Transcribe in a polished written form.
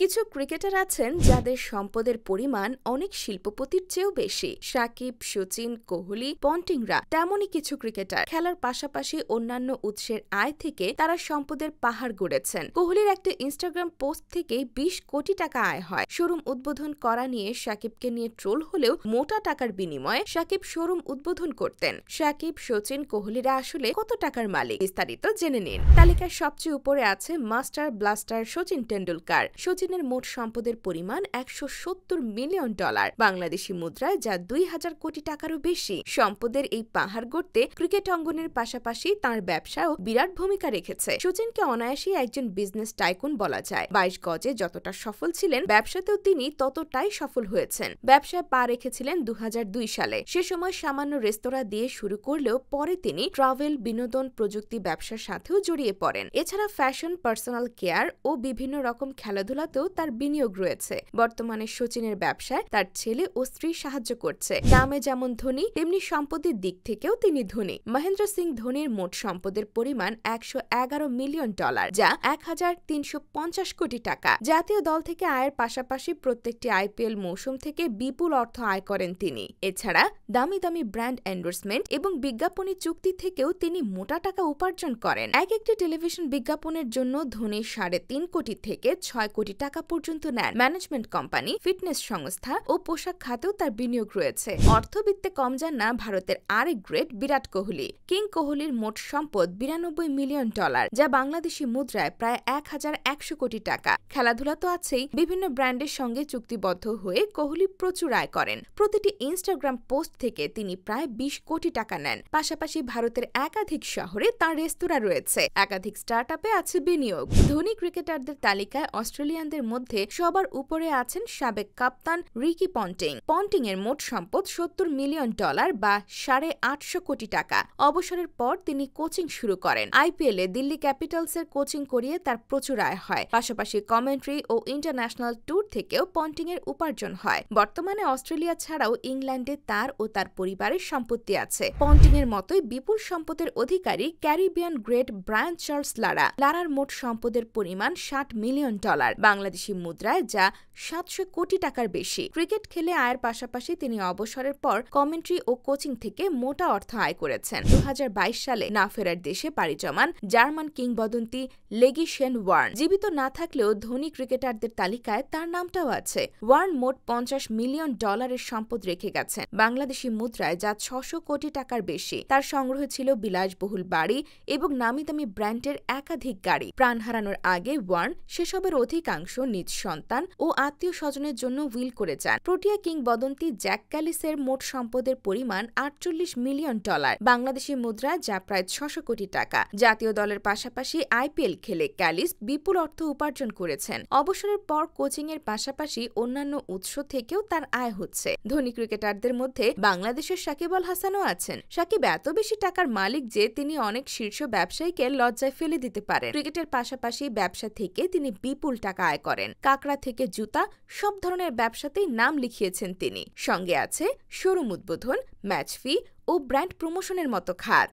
কিছু ক্রিকেটার আছেন যাদের সম্পদের পরিমাণ অনেক শিল্পপতির চেয়েও বেশি। সাকিব, সচিন, কোহলি, পন্টিংরা তেমনই কিছু ক্রিকেটার। খেলার পাশাপাশি অন্যান্য উৎসের আয় থেকে তারা সম্পদের পাহাড় গড়েছেন। কোহলির একটা ইনস্টাগ্রাম পোস্ট থেকে 20 কোটি টাকা আয় হয়। শোরুম উদ্বোধন করা নিয়ে সাকিবকে নিয়ে ট্রোল হলেও মোটা টাকার বিনিময়ে সাকিব শোরুম উদ্বোধন করতেন। সাকিব, সচিন, কোহলিরা আসলে কত টাকার মালিক বিস্তারিত জেনে নিন। তালিকায় সবচেয়ে উপরে আছে মাস্টার ব্লাস্টার সচিন টেন্ডুলকার। সচিনের মোট সম্পদের পরিমাণ $170 মিলিয়ন, বাংলাদেশি মুদ্রায় যা 2000 কোটি টাকারও বেশি। সম্পদের এই পাহাড় গড়তে ক্রিকেট অঙ্গনের পাশাপাশি তাঁর ব্যবসাও বিরাট ভূমিকা রেখেছে। সচিনকে অনায়াসেই একজন বিজনেস টাইকুন বলা যায়। 22 গজে যতটা সফল ছিলেন, ব্যবসাতেও তিনি ততটাই সফল হয়েছেন। ব্যবসায় পা রেখেছিলেন 2002 সালে। সে সময় সামান্য রেস্তোরাঁ দিয়ে শুরু করলেও পরে তিনি ট্রাভেল, বিনোদন, প্রযুক্তি ব্যবসার সাথেও জড়িয়ে পড়েন। এছাড়া ফ্যাশন, পার্সোনাল কেয়ার ও বিভিন্ন রকম খেলাধুলাতেও তার বিনিয়োগ রয়েছে। বর্তমানে সচিনের ব্যবসায় তার ছেলে ও স্ত্রী সাহায্য করছে। নামে যেমন ধনী, তেমনি সম্পদের দিক থেকেও তিনি ধনী। মহেন্দ্র সিং ধোনির মোট সম্পদের পরিমাণ $111 মিলিয়ন, যা 1350 কোটি টাকা। জাতীয় দল থেকে আয়ের পাশাপাশি প্রত্যেকটি IPL মৌসুম থেকে বিপুল অর্থ আয় করেন তিনি। এছাড়া দামি দামি ব্র্যান্ড এন্ডোর্সমেন্ট এবং বিজ্ঞাপনী চুক্তি থেকেও তিনি মোটা টাকা উপার্জন করেন। একটি টেলিভিশন বিজ্ঞাপনের জন্য ধোনি 3.5 কোটি থেকে 6 কোটি টাকা পর্যন্ত নেন। ম্যানেজমেন্ট কোম্পানি, ফিটনেস সংস্থা ও পোশাক খাতেও তার বিনিয়োগ রয়েছে। অর্থবিত্তে কম যান না ভারতের আরেক গ্রেট বিরাট কোহলি। কিং কোহলির মোট সম্পদ $92 মিলিয়ন, যা বাংলাদেশি মুদ্রায় প্রায় 1100 কোটি টাকা। খেলাধুলা তো আছেই, বিভিন্ন ব্র্যান্ডের সঙ্গে চুক্তিবদ্ধ হয়ে কোহলি প্রচুর আয় করেন। প্রতিটি ইনস্টাগ্রাম পোস্ট থেকে তিনি প্রায় 20 কোটি টাকা নেন। পাশাপাশি ভারতের একাধিক শহরে তাঁর রেস্তোরাঁ রয়েছে। একাধিক স্টার্টআপে আছে বিনিয়োগ। ধনী ক্রিকেটারদের তালিকায় অস্ট্রেলিয়ানদের মধ্যে সবার উপরে আছেন সাবেক কাপ্তান রিকি পন্টিং। পন্টিং এর মোট সম্পদ $70 মিলিয়ন বা 850 কোটি টাকা। অবসরের পর তিনি কোচিং শুরু করেন। IPL এ দিল্লি ক্যাপিটালসের কোচিং করিয়ে তার প্রচুর আয় হয়। পাশাপাশি কমেন্ট্রি ও ইন্টারন্যাশনাল ট্যুর থেকেও পন্টিং এর উপার্জন হয়। বর্তমানে অস্ট্রেলিয়া ছাড়াও ইংল্যান্ডে তার ও তার পরিবারের সম্পত্তি আছে। পন্টিং এর মতোই বিপুল সম্পদের অধিকারী ক্যারিবিয়ান গ্রেট ব্রায়ান চার্লস লারার মোট সম্পদের পরিমাণ $60 মিলিয়ন, বাংলাদেশি মুদ্রায় যা 700 কোটি টাকার বেশি। ক্রিকেট খেলে আয়ের পাশাপাশি তিনি অবসরের পর কমেন্ট্রি ও কোচিং থেকে মোটা অর্থ আয় করেছেন। 2022 সালে না ফেরার দেশে পাড়ি জমান জার্মান কিংবদন্তি লেগি শেন ওয়ার্ন। জীবিত না থাকলেও ধনী ক্রিকেটারদের তালিকায় তার নামটাও আছে। ওয়ার্ন মোট $50 মিলিয়ন সম্পদ রেখে গেছেন, বাংলাদেশি মুদ্রায় যা 600 কোটি টাকার বেশি। তার সংগ্রহ ছিল বিলাসবহুল বাড়ি এবং নামি দামি ব্র্যান্ডের একাধিক গাড়ি। প্রাণ হারানোর আগে ওয়ার্ন সেসবের অধিকাংশ নিজ সন্তান ও আত্মীয় স্বজনের জন্য উইল করে যান। প্রোটিয়া কিংবদন্তি জ্যাক ক্যালিসের মোট সম্পদের পরিমাণ $48 মিলিয়ন, বাংলাদেশি মুদ্রা যা প্রায় 600 কোটি টাকা। জাতীয় দলের পাশাপাশি IPL খেলে ক্যালিস বিপুল অর্থ উপার্জন করেছেন। অবসরের পর কোচিং এর পাশাপাশি অন্যান্য উৎস থেকেও তার আয় হচ্ছে। ধনী ক্রিকেটারদের মধ্যে বাংলাদেশের সাকিব আল হাসানও আছেন। সাকিব এত বেশি টাকার মালিক যে তিনি অনেক শীর্ষ ব্যবসায়ীকে লজ্জায় ফেলে দিতে পারেন। ক্রিকেটের পাশাপাশি ব্যবসা থেকে তিনি বিপুল টাকা আয় করেন। কাকড়া থেকে জুতা, সব ধরনের ব্যবসাতেই নাম লিখিয়েছেন তিনি। সঙ্গে আছে শোরুম উদ্বোধন, ম্যাচ ফি ও ব্র্যান্ড প্রমোশনের মতো খাত।